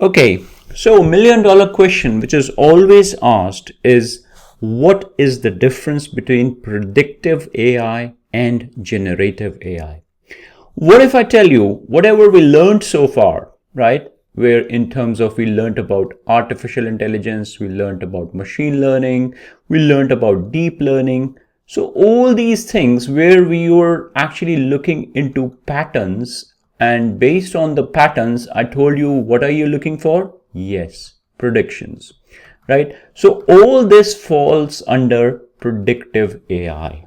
Okay, so $1 million question which is always asked is, what is the difference between predictive AI and generative AI? What if I tell you whatever we learned so far, right? Where in terms of we learned about artificial intelligence, we learned about machine learning, we learned about deep learning. So all these things where we were actually looking into patterns, and based on the patterns, I told you, what are you looking for? Yes, predictions, right? So all this falls under predictive AI.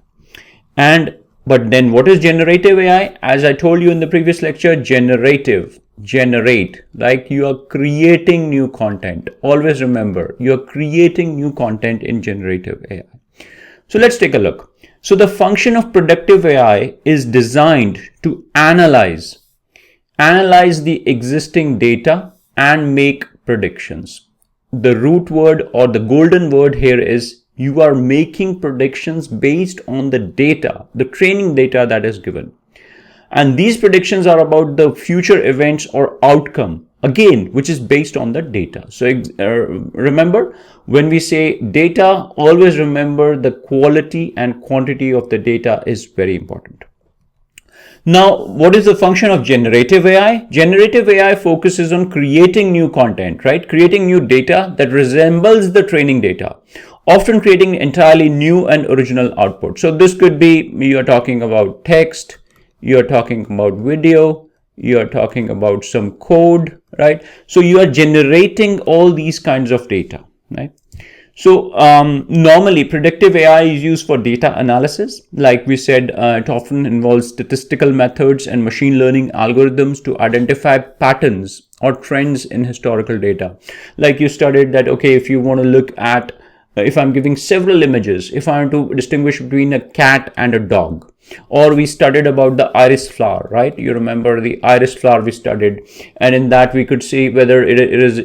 But then what is generative AI? As I told you in the previous lecture, generate, like you are creating new content. Always remember, you're creating new content in generative AI. So let's take a look. So the function of predictive AI is designed to analyze the existing data and make predictions. The root word or the golden word here is you are making predictions based on the data, the training data that is given. And these predictions are about the future events or outcome, again, which is based on the data. So remember, when we say data, always remember the quality and quantity of the data is very important. Now, what is the function of generative AI? Generative AI focuses on creating new content, right? Creating new data that resembles the training data, often creating entirely new and original output. So this could be, you're talking about text, you're talking about video, you're talking about some code, right? So you are generating all these kinds of data, right? So normally predictive AI is used for data analysis. Like we said, it often involves statistical methods and machine learning algorithms to identify patterns or trends in historical data. Like you studied that, okay, if you want to look at, if I'm giving several images, if I want to distinguish between a cat and a dog, or we studied about the iris flower, right? You remember the iris flower we studied, and in that we could see whether it is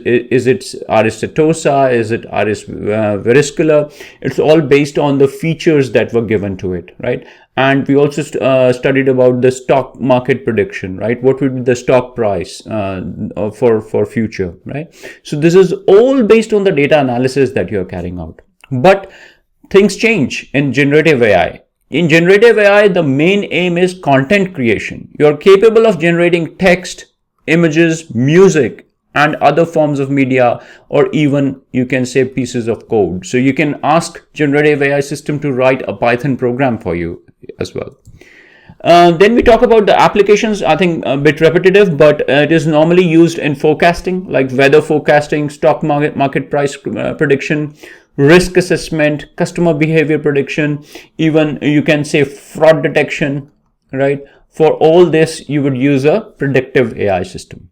iris setosa, is it iris veriscula. It's all based on the features that were given to it, right? And we also studied about the stock market prediction, right? What would be the stock price for future, right? So this is all based on the data analysis that you're carrying out. But things change in generative AI. In generative AI, the main aim is content creation. You're capable of generating text, images, music, and other forms of media, or even you can say pieces of code. So you can ask generative AI system to write a Python program for you as well. Then we talk about the applications. I think a bit repetitive, but it is normally used in forecasting, like weather forecasting, stock market price prediction, risk assessment, customer behavior prediction, even you can say fraud detection, right? For all this, you would use a predictive AI system.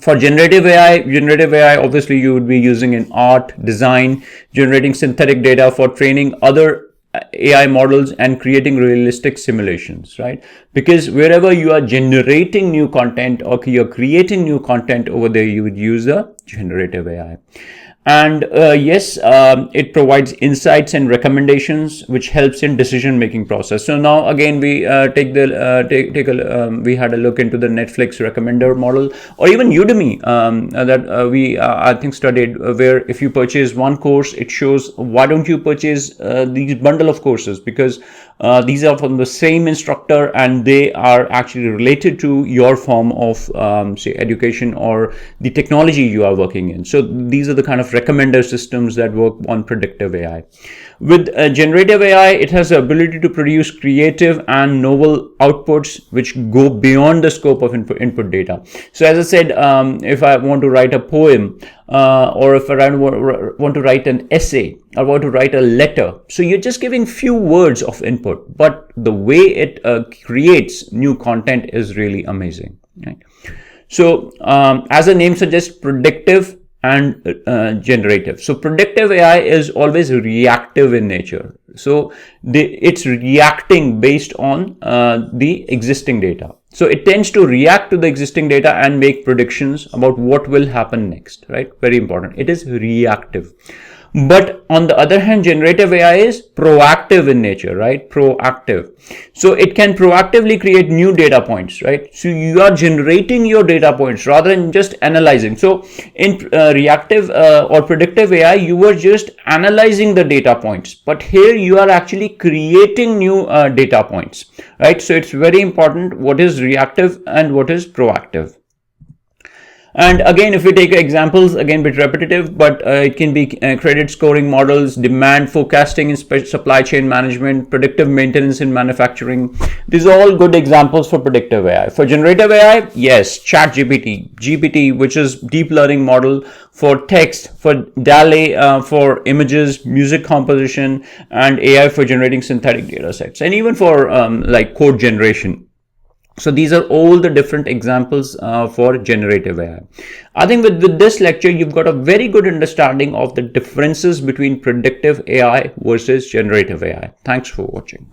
For generative AI, obviously you would be using in art, design, generating synthetic data for training other AI models and creating realistic simulations, right? Because wherever you are generating new content or you're creating new content over there, you would use a generative AI. And yes, it provides insights and recommendations, which helps in decision-making process. So now again, we we had a look into the Netflix recommender model, or even Udemy that we I think studied, where if you purchase one course, it shows why don't you purchase these bundle of courses, because these are from the same instructor and they are actually related to your form of say education or the technology you are working in. So these are the kind of recommender systems that work on predictive AI. With generative AI, it has the ability to produce creative and novel outputs which go beyond the scope of input data. So as I said, if I want to write a poem, or if I want to write an essay, or want to write a letter, so you're just giving few words of input, but the way it creates new content is really amazing, right? So as the name suggests, predictive and generative. So predictive AI is always reactive in nature. So it's reacting based on the existing data. So it tends to react to the existing data and make predictions about what will happen next, right? Very important. It is reactive. But on the other hand, generative AI is proactive in nature, right? Proactive. So it can proactively create new data points, right? So you are generating your data points rather than just analyzing. So in reactive or predictive AI, you were just analyzing the data points, but here you are actually creating new data points, right? So it's very important what is reactive and what is proactive. And again, if we take examples, again, a bit repetitive, but it can be credit scoring models, demand forecasting in supply chain management, predictive maintenance in manufacturing. These are all good examples for predictive AI. For generative AI, yes, ChatGPT, GPT, which is deep learning model for text, for DALL-E for images, music composition, and AI for generating synthetic data sets, and even for like code generation. So these are all the different examples for generative AI. I think with this lecture, you've got a very good understanding of the differences between predictive AI versus generative AI. Thanks for watching.